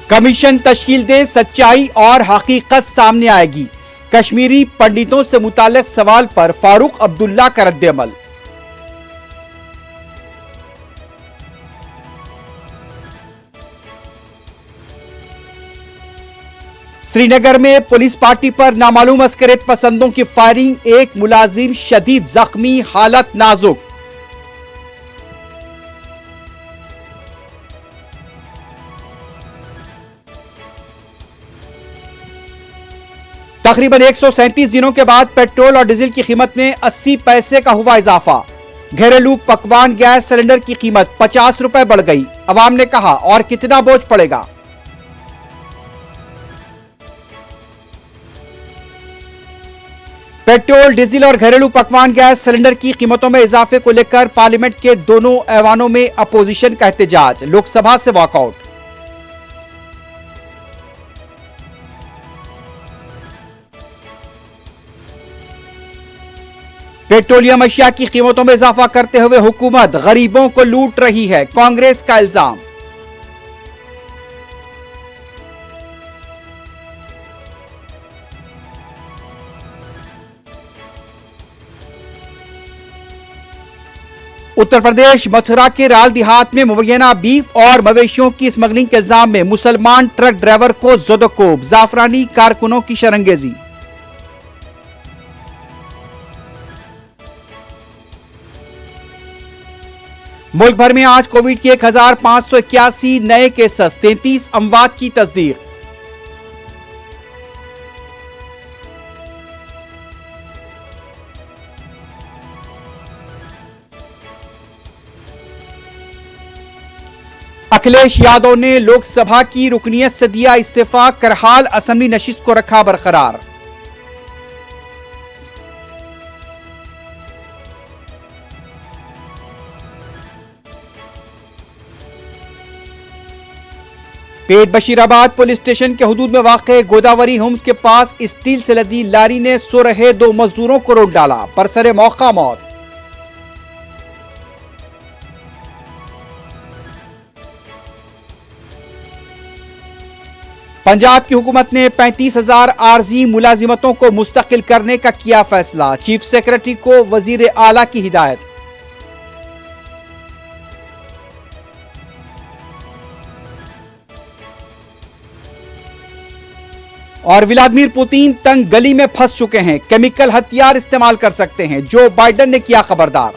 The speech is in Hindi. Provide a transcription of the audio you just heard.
कमीशन तश्कील दे, सच्चाई और हकीकत सामने आएगी। कश्मीरी पंडितों से मुताल्लिक सवाल पर फारूक अब्दुल्ला का रद्द-ए-अमल। श्रीनगर में पुलिस पार्टी पर नामालूम अस्करियत पसंदों की फायरिंग, एक मुलाजिम शदीद जख्मी, हालत नाजुक। तकरीबन 137 दिनों के बाद पेट्रोल और डीजल की कीमत में 80 पैसे का हुआ इजाफा। घरेलू पकवान गैस सिलेंडर की कीमत 50 रुपए बढ़ गई। अवाम ने कहा, और कितना बोझ पड़ेगा। पेट्रोल, डीजल और घरेलू पकवान गैस सिलेंडर की कीमतों में इजाफे को लेकर पार्लियामेंट के दोनों ऐवानों में अपोजिशन का एहतजाज, लोकसभा से वॉकआउट। पेट्रोलियम अशिया की कीमतों में इजाफा करते हुए हुकूमत गरीबों को लूट रही है, कांग्रेस का इल्जाम। उत्तर प्रदेश मथुरा के राल देहात में मुबैना बीफ और मवेशियों की स्मगलिंग के इल्जाम में मुसलमान ट्रक ड्राइवर को ज़ोदकोब, जाफरानी कारकुनों की शरंगेजी। मुल्क भर में आज कोविड के 1581 नए केसेस, 33 अमवात की तस्दीक। अखिलेश यादव ने लोकसभा की रुकनियत से दिया इस्तीफा, करहाल असेंबली नशिस्त को रखा बरकरार। पेट बशीराबाद पुलिस स्टेशन के हुदूद में वाक़े गोदावरी होम्स के पास स्टील से लदी लारी ने सो रहे 2 मजदूरों को रोक डाला, बरसरे मौका मौत। पंजाब की हुकूमत ने 35,000 आर्जी मुलाजिमतों को मुस्तकिल करने का किया फैसला, चीफ सेक्रेटरी को वजीर आला की हिदायत। और व्लादिमीर पुतिन तंग गली में फंस चुके हैं, केमिकल हथियार इस्तेमाल कर सकते हैं, जो बाइडेन ने किया खबरदार।